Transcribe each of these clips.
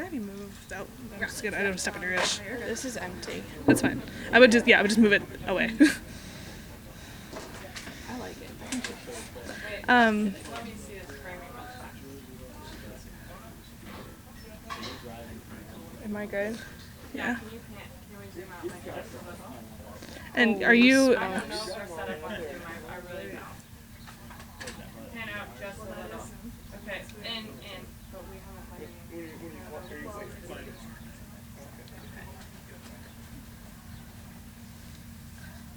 I have you move? Oh, I'm just gonna. I don't step on your ish. This is empty. That's fine. I would just move it away. I like it. um. Am I good? Yeah. And are you? I don't know if we're set up on Zoom. I really don't. Pan out just a little. Okay, in. But we haven't had any.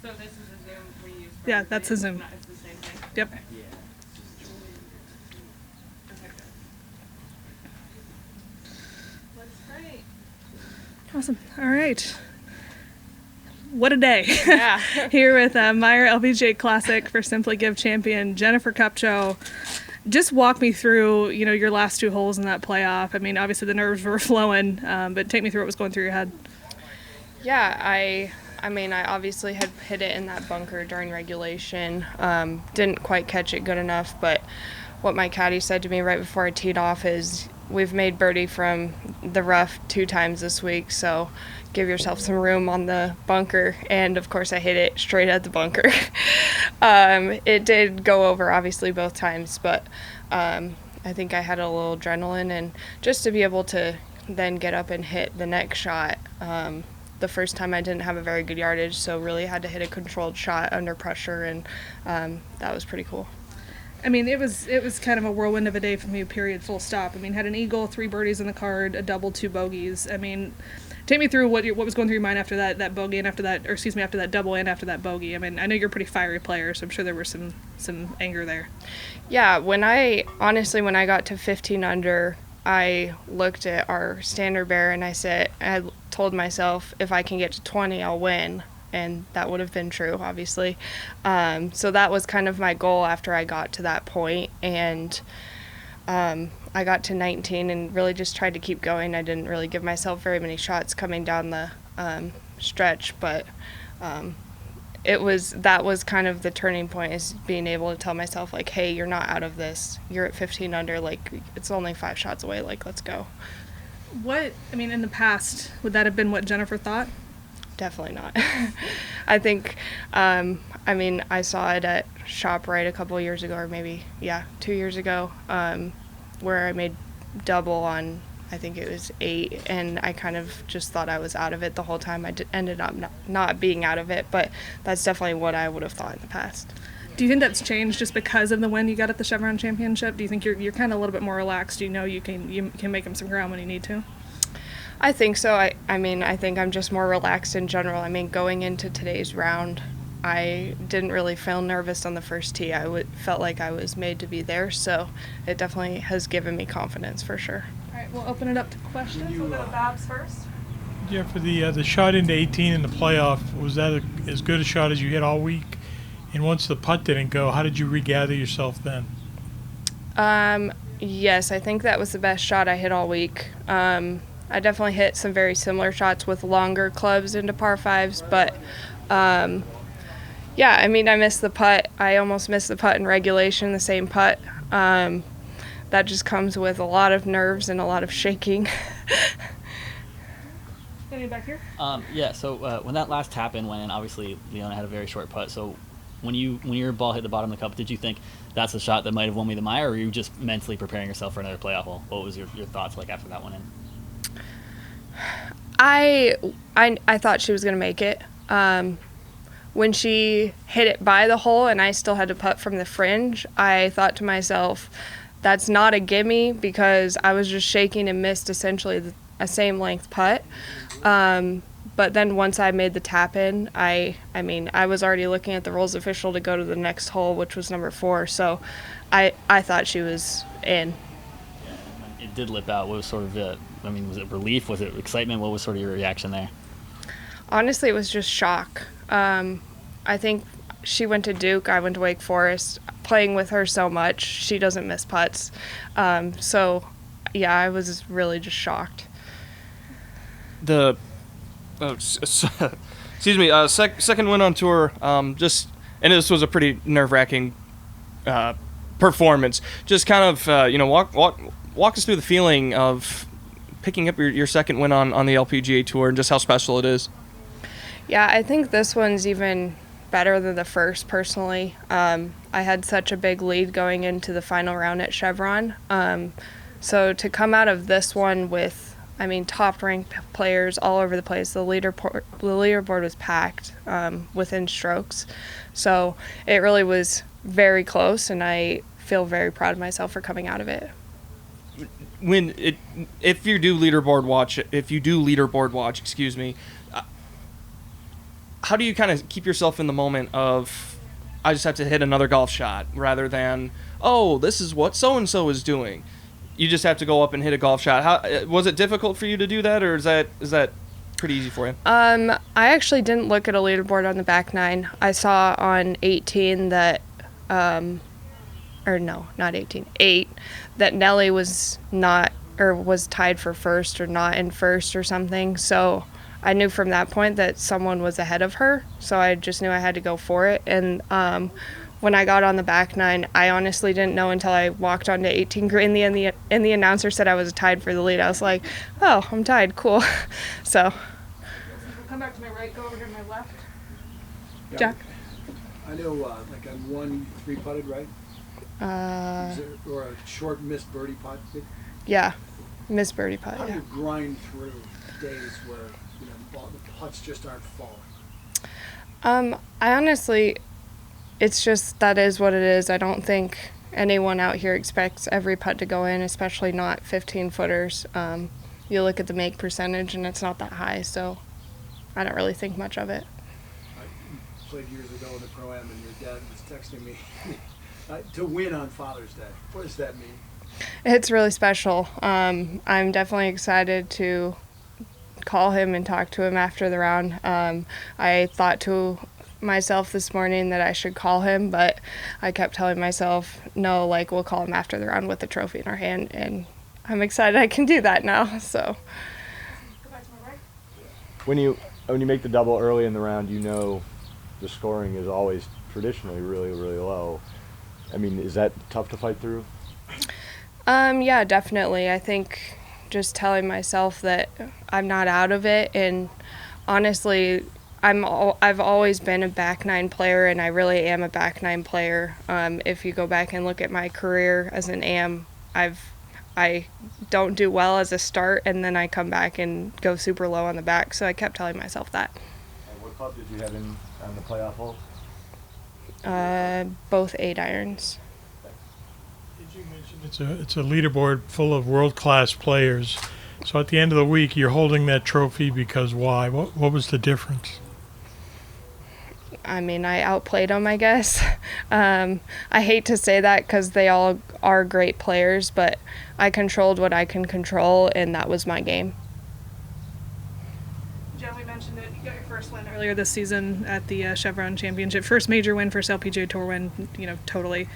So this is a Zoom we use for Yeah, that's a Zoom. It's the same thing? Yep. Okay. Okay, good. Looks great. Awesome. All right. What a day. Yeah. Here with Meijer LPGA Classic for Simply Give champion Jennifer Kupcho. Just walk me through, your last 2 holes in that playoff. I mean, obviously the nerves were flowing, but take me through what was going through your head. Yeah, I obviously had hit it in that bunker during regulation. Didn't quite catch it good enough, but what my caddy said to me right before I teed off is, we've made birdie from the rough 2 times this week, so give yourself some room on the bunker. And of course I hit it straight at the bunker. It did go over obviously both times, but I think I had a little adrenaline, and just to be able to then get up and hit the next shot. The first time I didn't have a very good yardage, so really had to hit a controlled shot under pressure, and that was pretty cool. I mean, it was kind of a whirlwind of a day from you, period, full stop. I mean, had an eagle, 3 birdies in the card, a double, 2 bogeys. I mean, take me through what was going through your mind after that bogey and after that double and after that bogey. I mean, I know you're a pretty fiery player, so I'm sure there was some anger there. Yeah, when I got to 15 under, I looked at our standard bearer and I told myself, if I can get to 20, I'll win. And that would have been true, obviously. So that was kind of my goal after I got to that point. And I got to 19 and really just tried to keep going. I didn't really give myself very many shots coming down the stretch, but that was kind of the turning point, is being able to tell myself, like, hey, you're not out of this. You're at 15 under. Like, it's only 5 shots away. Like, let's go. In the past, would that have been what Jennifer thought? Definitely not. I think, I saw it at ShopRite a couple years ago, or maybe, 2 years ago, where I made double on, I think it was 8, and I kind of just thought I was out of it the whole time. Ended up not being out of it, but that's definitely what I would have thought in the past. Do you think that's changed just because of the win you got at the Chevron Championship? Do you think you're kind of a little bit more relaxed? You can make him some ground when you need to? I think so. I think I'm just more relaxed in general. I mean, going into today's round, I didn't really feel nervous on the first tee. Felt like I was made to be there, so it definitely has given me confidence for sure. All right, we'll open it up to questions. We'll go to Babs first. Yeah, for the shot into 18 in the playoff, was that as good a shot as you hit all week? And once the putt didn't go, how did you regather yourself then? Yes, I think that was the best shot I hit all week. I definitely hit some very similar shots with longer clubs into par 5s, but I missed the putt. I almost missed the putt in regulation, the same putt. That just comes with a lot of nerves and a lot of shaking. Any back here? So when that last tap in went in, obviously Leona had a very short putt. So when your ball hit the bottom of the cup, did you think that's the shot that might have won me the Meijer, or were you just mentally preparing yourself for another playoff hole? What was your thoughts like after that one in? I thought she was going to make it. When she hit it by the hole and I still had to putt from the fringe, I thought to myself, that's not a gimme, because I was just shaking and missed essentially a same length putt. But then once I made the tap in, I was already looking at the rules official to go to the next hole, which was number 4. So I thought she was in. Yeah, it did lip out. What was sort of was it relief? Was it excitement? What was sort of your reaction there? Honestly, it was just shock. I think she went to Duke, I went to Wake Forest. Playing with her so much, she doesn't miss putts. I was really just shocked. Second win on tour. And this was a pretty nerve-wracking performance. Just kind of, walk us through the feeling of picking up your second win on the LPGA Tour and just how special it is. Yeah, I think this one's even better than the first, personally. I had such a big lead going into the final round at Chevron. So to come out of this one with, top-ranked players all over the place, the leaderboard was packed within strokes. So it really was very close, and I feel very proud of myself for coming out of it. If you do leaderboard watch, excuse me, how do you kind of keep yourself in the moment of, I just have to hit another golf shot, rather than, oh, this is what so-and-so is doing? You just have to go up and hit a golf shot. How was it difficult for you to do that, or is that pretty easy for you? I actually didn't look at a leaderboard on the back nine. I saw on 18 that, not 18, 8, that Nelly was tied for first or not in first or something. So I knew from that point that someone was ahead of her, so I just knew I had to go for it. And when I got on the back nine, I honestly didn't know until I walked onto 18 green, and the announcer said I was tied for the lead. I was like, oh, I'm tied, cool. So. Come back to my right, go over here to my left. Yeah, Jack? I know, like on 1 3-putted, right? Or a short missed birdie putt. Yeah, miss birdie putt. How do Yeah. you grind through days where the putts just aren't falling? I honestly, it's just, that is what it is. I don't think anyone out here expects every putt to go in, especially not 15-footers. You look at the make percentage, and it's not that high, so I don't really think much of it. I played years ago in the Pro-Am, and your dad was texting me to win on Father's Day. What does that mean? It's really special. I'm definitely excited to call him and talk to him after the round. I thought to myself this morning that I should call him, but I kept telling myself, no, we'll call him after the round with the trophy in our hand, and I'm excited I can do that now. So when you make the double early in the round, the scoring is always traditionally really, really low. Is that tough to fight through? Yeah, definitely. I think just telling myself that I'm not out of it, and honestly, I've always been a back nine player, and I really am a back nine player. If you go back and look at my career as an AM, I don't do well as a start, and then I come back and go super low on the back. So I kept telling myself that. What club did you have in on the playoff hole? Both 8 irons. Did you mention it's a leaderboard full of world-class players? So at the end of the week, you're holding that trophy because why? What was the difference? I outplayed them, I guess. I hate to say that because they all are great players, but I controlled what I can control, and that was my game. Jen, we mentioned it. You got your first win earlier this season at the Chevron Championship. First major win, first LPGA Tour win, totally.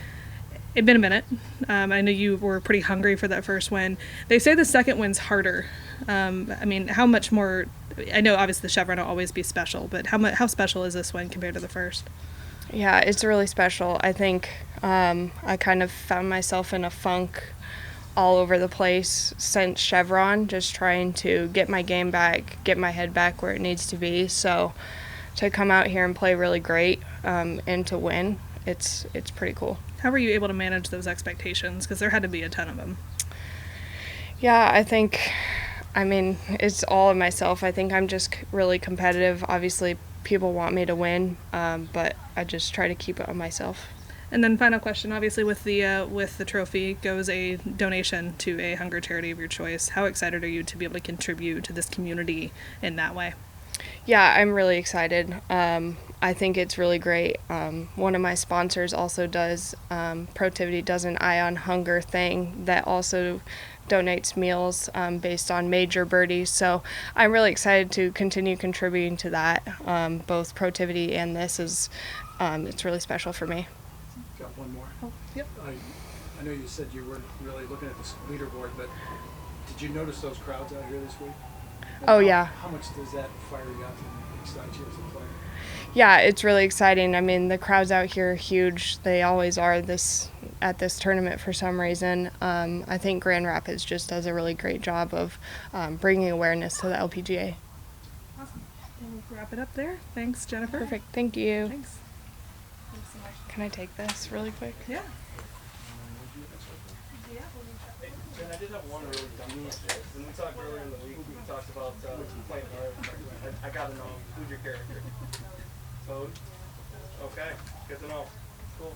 It'd been a minute. I know you were pretty hungry for that first win. They say the second win's harder. How much more? I know obviously the Chevron will always be special, but how special is this win compared to the first? Yeah, it's really special. I think I kind of found myself in a funk all over the place since Chevron, just trying to get my game back, get my head back where it needs to be. So to come out here and play really great and to win, it's pretty cool. How were you able to manage those expectations? Because there had to be a ton of them. Yeah, I think, it's all of myself. I think I'm just really competitive. Obviously, people want me to win, but I just try to keep it on myself. And then final question, obviously with the trophy goes a donation to a hunger charity of your choice. How excited are you to be able to contribute to this community in that way? Yeah, I'm really excited. I think it's really great. One of my sponsors also does, Protivity does an Eye on Hunger thing that also donates meals based on major birdies. So I'm really excited to continue contributing to that. Both Protivity and this it's really special for me. Got one more. Oh, yep. I know you said you weren't really looking at this leaderboard, but did you notice those crowds out here this week? Oh, yeah. How much does that fire you up? excite you as a player? Yeah, it's really exciting. I mean, the crowds out here are huge. They always are at this tournament for some reason. I think Grand Rapids just does a really great job of bringing awareness to the LPGA. Awesome. We'll wrap it up there. Thanks, Jennifer. Perfect. Thank you. Thanks. Can I take this really quick? Yeah. I did have one really dumb one. When we talked earlier in the week, we talked about playing hard. I gotta know who's your character. So, okay, good to know. Cool.